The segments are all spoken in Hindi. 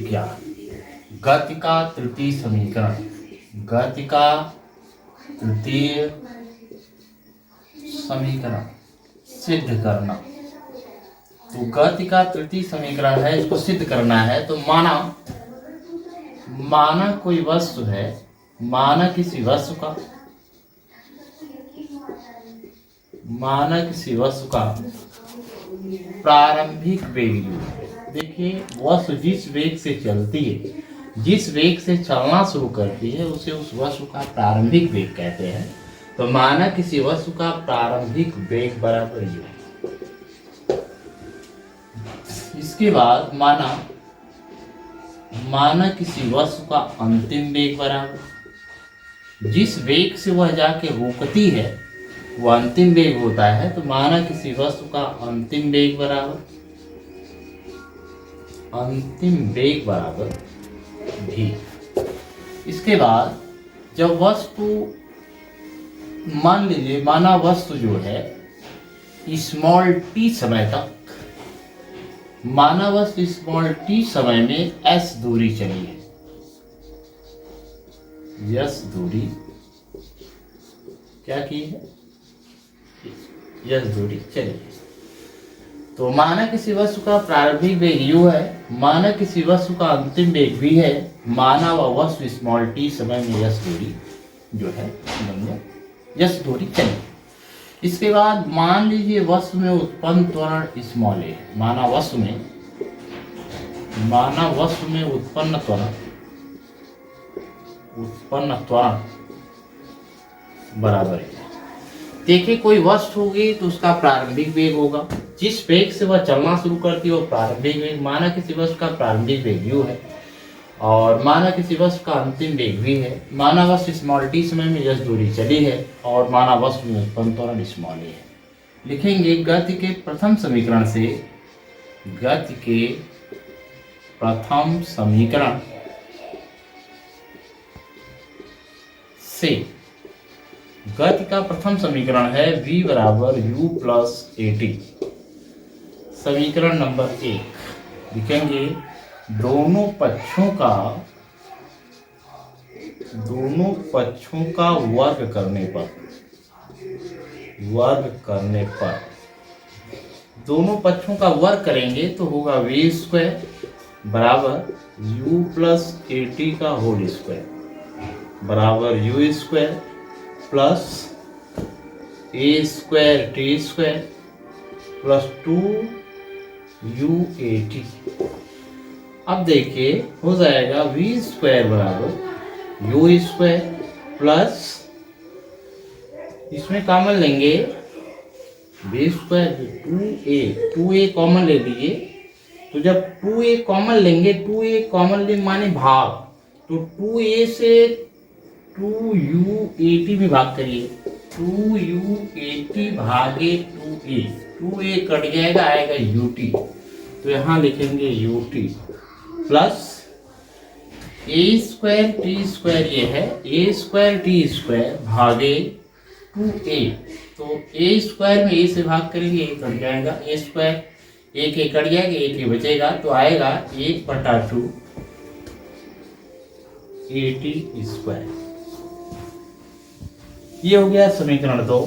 क्या गति का तृतीय समीकरण, गति का तृतीय समीकरण सिद्ध करना। तो गति का तृतीय समीकरण है, इसको सिद्ध करना है। तो माना कोई वस्तु है, माना किसी वस्तु का प्रारंभिक वेग u। देखिए, वस्तु जिस वेग से चलती है, जिस वेग से चलना शुरू करती है, उसे उस वस्तु का प्रारंभिक वेग कहते हैं। तो माना किसी वस्तु का प्रारंभिक वेग बराबर u। इसके बाद माना किसी वस्तु का अंतिम वेग बराबर, जिस वेग से वह जाके रुकती है वो अंतिम वेग होता है। तो माना किसी वस्तु का अंतिम वेग बराबर v। इसके बाद जब वस्तु, मान लीजिए माना वस्तु जो है स्मॉल t समय तक, माना वस्तु स्मॉल t समय में s दूरी चली है, s दूरी क्या की है, s दूरी चली है। तो माना किसी वस्तु का प्रारंभिक वेग u है, माना किसी वस्तु का अंतिम वेग v है, माना वह वस्तु स्मॉल t समय में s दूरी जो है s दूरी चली। इसके बाद मान लीजिए वस्तु में उत्पन्न त्वरण स्मॉल a है। माना वस्तु में उत्पन्न त्वरण बराबर है। देखिए, कोई वस्तु होगी तो उसका प्रारंभिक वेग होगा, जिस वेग से वह चलना शुरू करती है वो प्रारंभिक वेग। माना किसी वस्तु का प्रारंभिक वेग u है और माना किसी वस्तु का अंतिम वेग v है। माना वस्तु स्मॉल t समय में s दूरी चली है और माना वस्तु में उत्पन्न त्वरण स्मॉल a है। लिखेंगे गति के प्रथम समीकरण से, गति के प्रथम समीकरण से, गति का प्रथम समीकरण है v बराबर u प्लस at। समीकरण नंबर 1 लिखेंगे दोनों पक्षों का वर्ग करने पर, दोनों पक्षों का वर्ग करेंगे तो होगा v स्क्वायर बराबर u प्लस at का होल स्क्वायर बराबर u square plus a square t square plus 2uat। अब देखिए हो जाएगा v स्क्वायर बराबर u स्क्वायर प्लस, इसमें कॉमन लेंगे v स्क्वायर 2a कॉमन ले लीजिए। तो जब 2a कॉमन लेंगे, 2a कॉमन ले माने भाग, तो 2a से 2uat में भाग करिए, 2uat भागे 2a कट जाएगा, आएगा ut। तो यहाँ लिखेंगे ut plus a square t square, ये है a स्क्वायर t स्क्वायर भागे 2a। तो a स्क्वायर में a से भाग करेंगे, a कट जाएगा, a स्क्वायर एक कट जाएगा, एक बचेगा, तो आएगा 1/2 at स्क्वायर। ये हो गया समीकरण 2।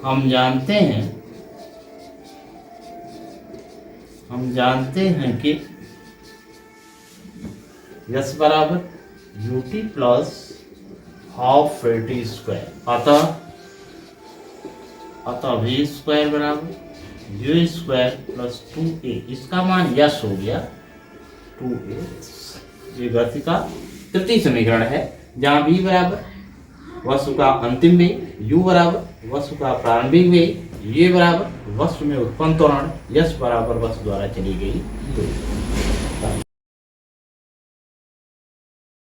हम जानते हैं कि s बराबर ut plus half at square, अतः v स्क्वायर बराबर u स्क्वायर प्लस 2a। इसका मान यस हो गया 2a। ये गति का तृतीय समीकरण है, जहाँ v बराबर वस्तु का अंतिम वेग, u बराबर वस्तु का प्रारंभिक वेग, a बराबर वस्तु में उत्पन्न त्वरण, s बराबर वस्तु द्वारा चली गई दूरी।